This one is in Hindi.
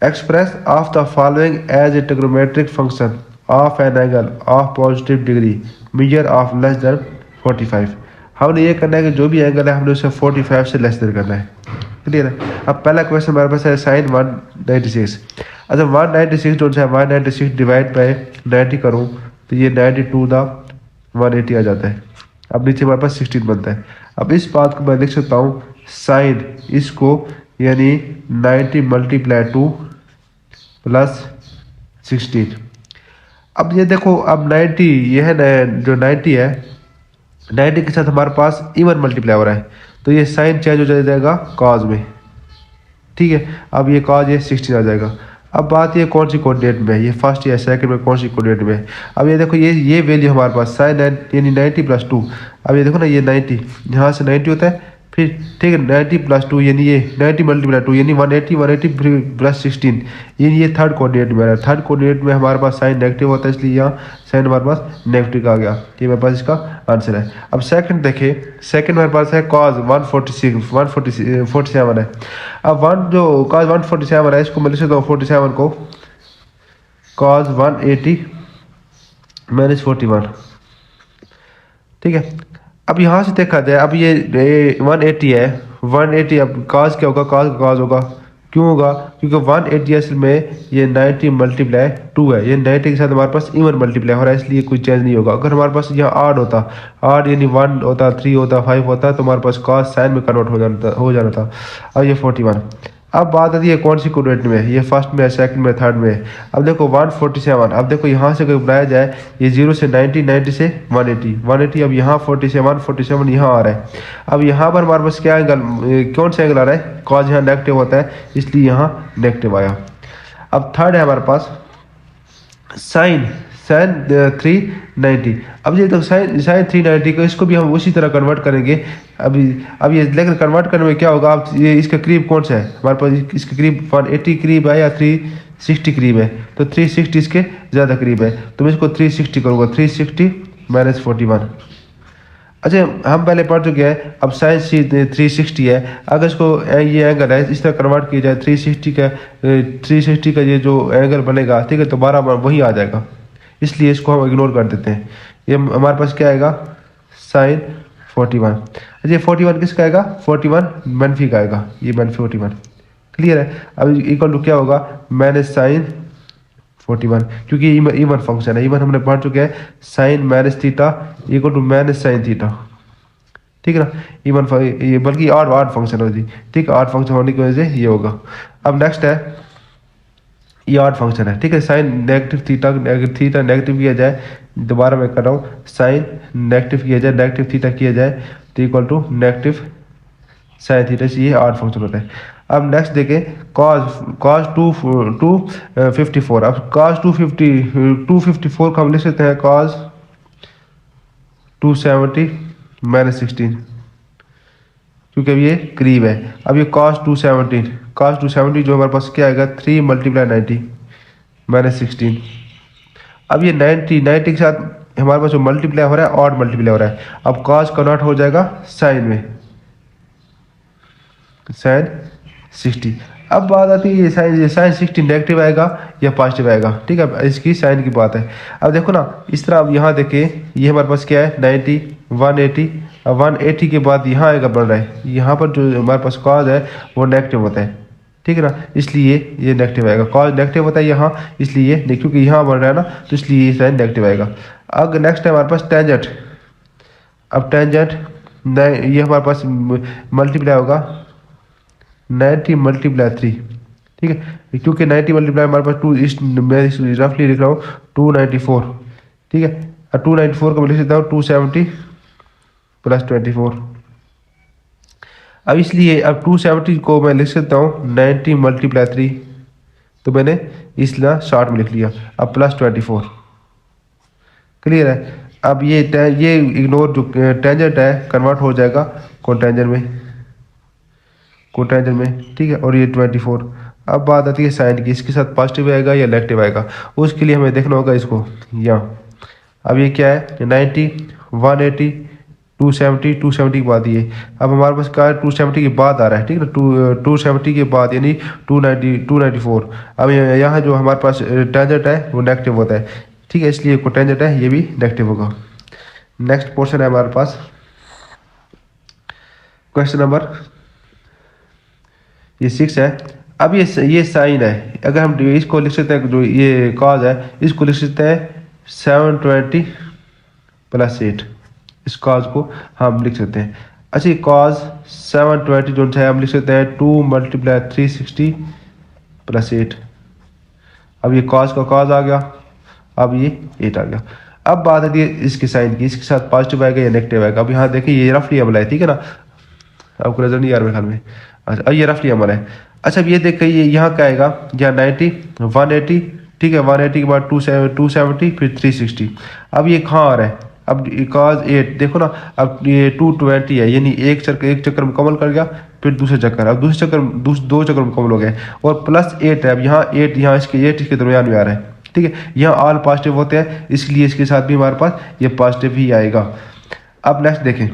Express of the following as a trigonometric function of an angle of positive degree measure of less than 45। हमने ये करना है कि जो भी एंगल है हमने उसे 45 से लेस देन करना है। क्लियर है। अब पहला क्वेश्चन हमारे पास है साइन 196। अच्छा 196 जो है 196 डिवाइड बाई 90 करूँ तो ये 92 द 180 आ जाता है। अब नीचे हमारे पास 16 बनता है। अब इस बात को मैं लिख सकता हूँ साइन इसको यानी 90 मल्टीप्लाई 2 प्लस 16। अब ये देखो अब 90 ये है जो 90 है 90 के साथ हमारे पास इवन मल्टीप्लाई हो रहा है तो ये साइन चेंज हो जाएगा कॉज में। ठीक है। अब ये कॉज ये 16 आ जाएगा। अब बात ये कौन सी कोऑर्डिनेट में है, ये फर्स्ट या सेकंड में कौन सी कोऑर्डिनेट में है। अब ये देखो ये वैल्यू हमारे पास साइन यानी 90 प्लस 2। अब ये देखो ना ये 90 यहाँ से 90 होता है फिर ठीक है 90 प्लस 2 यानी ये 90 मल्टीप्लाई 2 यानी 180 प्लस 16 यानी ये थर्ड कोऑर्डिनेट में है। थर्ड कोऑर्डिनेट में हमारे पास साइन नेगेटिव होता है इसलिए यहाँ साइन हमारे पास नेगेटिव आ गया। ये मेरे पास इसका आंसर है। अब सेकंड देखें सेकंड हमारे पास है कॉज 147 है। अब कॉज 147 है इसको मैं लिख सकता हूँ 47 को कॉज 180 माइनस 41। ठीक है। अब यहाँ से देखा जाए अब ये 180 है 180 अब काज क्या होगा काज होगा क्यों होगा क्योंकि 180 असल में ये 90 मल्टीप्लाई 2 है। ये 90 के साथ हमारे पास इवन मल्टीप्लाई हो रहा है इसलिए कोई चेंज नहीं होगा। अगर हमारे पास यहाँ आड होता आड यानी 1 होता 3 होता 5 होता तो हमारे पास कॉस साइन में कन्वर्ट हो जाना था। अब ये 41। अब बात आती है कौन सी कोऑर्डिनेट में ये फर्स्ट में है सेकंड में थर्ड में है। अब देखो 147 अब देखो यहाँ से अगर बनाया जाए ये 0 से 90 90 से 180 अब यहाँ 47 यहाँ आ रहा है। अब यहाँ पर हमारे पास क्या एंगल कौन सा एंगल आ रहा है कॉज यहाँ नेगेटिव होता है इसलिए यहाँ नेगेटिव आया। अब थर्ड है हमारे पास साइन 390। अब ये तो साइन 390 को इसको भी हम उसी तरह कन्वर्ट करेंगे। अब ये लेकिन कन्वर्ट करने में क्या होगा अब ये इसका करीब कौन सा है हमारे पास इसके करीब 180 करीब है या 360 करीब है तो 360 इसके ज़्यादा करीब है तो मैं इसको 360 करूँगा 360 माइनस 41। अच्छा हम पहले पढ़ चुके हैं। अब साइन 360 है अगर इसको ये एंगल है इस तरह कन्वर्ट किया जाए 360 का ये जो एंगल बनेगा ठीक है तो 12 वही आ जाएगा इसलिए इसको हम इग्नोर कर देते हैं। ये हमारे पास क्या आएगा साइन 41। अच्छा 41 किसका आएगा 41 मनफी का आएगा ये मनफी 41। क्लियर है। अब इक्वल टू क्या होगा माइनस साइन 41 क्योंकि इवन फंक्शन है इवन हमने पढ़ चुके हैं sine minus theta equal to minus sine theta. ठीक है ना इवन ये बल्कि आड फंक्शन होगी ठीक है आड फंक्शन होने की वजह से ये होगा। अब नेक्स्ट है ये आड फंक्शन है ठीक है साइन नेगेटिव थीटा नेगेटिव किया जाए दोबारा मैं कर रहा हूँ साइन नेगेटिव किया जाए नेगेटिव थीटा किया जाए तो equal to negative sine theta से ये आड फंक्शन होता है। अब नेक्स्ट देखें कॉस 254। अब कॉस 254 को हम लिख सकते हैं कॉस 270 माइनस 16 क्योंकि अब ये करीब है। अब ये कॉस 270 जो हमारे पास क्या आएगा 3 मल्टीप्लाई 90 माइनस 16। अब ये 90 के साथ हमारे पास जो मल्टीप्लाई हो रहा है ऑड मल्टीप्लाई हो रहा है। अब कॉस कन्वर्ट हो जाएगा साइन में साइन 60। अब बात आती है ये साइन 60 नेगेटिव आएगा या पॉजिटिव आएगा ठीक है इसकी साइन की बात है। अब देखो ना इस तरह अब यहाँ देखिए ये हमारे पास क्या है 90 180 अब 180 के बाद यहाँ आएगा बढ़ रहा है यहाँ पर जो हमारे पास कॉज है वो नेगेटिव होता है ठीक है ना इसलिए ये नेगेटिव आएगा कॉज नेगेटिव होता है यहाँ इसलिए क्योंकि यहाँ बढ़ रहा है ना तो इसलिए ये साइन नेगेटिव आएगा। अब नेक्स्ट है हमारे पास टेंजेंट। अब टेंजेंट ये हमारे पास मल्टीप्लाई होगा 90 मल्टीप्लाई 3 ठीक है क्योंकि 90 मल्टीप्लाई हमारे पास 2 मैं रफली लिख रहा हूँ 294 ठीक है 294 को मैं लिख सकता हूँ 270 प्लस 24। अब इसलिए अब 270 को मैं लिख सकता हूँ 90 मल्टीप्लाई 3 तो मैंने इसलिए शॉर्ट में लिख लिया। अब प्लस 24 क्लियर है। अब ये इग्नोर जो टेंजेंट है कन्वर्ट हो जाएगा कोटेंजेंट में ठीक है और ये 24। अब बात आती है साइन की इसके साथ पॉजिटिव आएगा या नेगेटिव आएगा उसके लिए हमें देखना होगा इसको यहाँ। अब ये क्या है 90 180 270 के बाद ये, अब हमारे पास क्या है 270 के बाद आ रहा है, ठीक है ना, 270 के बाद यानी 294। अब यहाँ जो हमारे पास टेंजेंट है वो नेगेटिव होता है, ठीक है, इसलिए कोटेंजेंट है ये भी नेगेटिव होगा। नेक्स्ट पोर्शन है हमारे पास क्वेश्चन नंबर ये 6 है। अब ये साइन है, अगर हम इसको लिख सकते हैं, जो ये कॉज है इसको लिख सकते हैं 720 + 8, इस कॉज को हम लिख सकते हैं। अच्छा ये कॉज 720 जो है हम लिख सकते हैं 2 × 360 + 8। अब ये कॉज का कॉज आ गया, अब ये 8 आ गया। अब बात आती है इसके साइन की, इसके साथ पॉजिटिव आएगा या नेगेटिव आएगा। अब यहाँ देखिए ये रफली अमल है, ठीक है ना, आपको नजर नहीं आ रहा मेरे ख्याल में। अच्छा अब ये रफली अमल है। अच्छा अब ये देखिए ये यहाँ क्या आएगा, यहाँ 90 180, ठीक है, 180 के बाद 270 फिर 360। अब ये कहाँ आ रहा है, अब cos 8 देखो ना, अब ये 220 है, यानी एक चक्कर मुकम्मल कर गया, फिर दूसरे चक्कर, अब दूसरे चक्कर दो चक्कर मुकम्मल हो गए, और +8 है। अब यहाँ 8 यहाँ इसके दरमियान में आ रहा है, ठीक है, यहाँ ऑल पॉजिटिव होते हैं, इसलिए इसके साथ भी हमारे पास ये पॉजिटिव ही आएगा। अब नेक्स्ट देखें,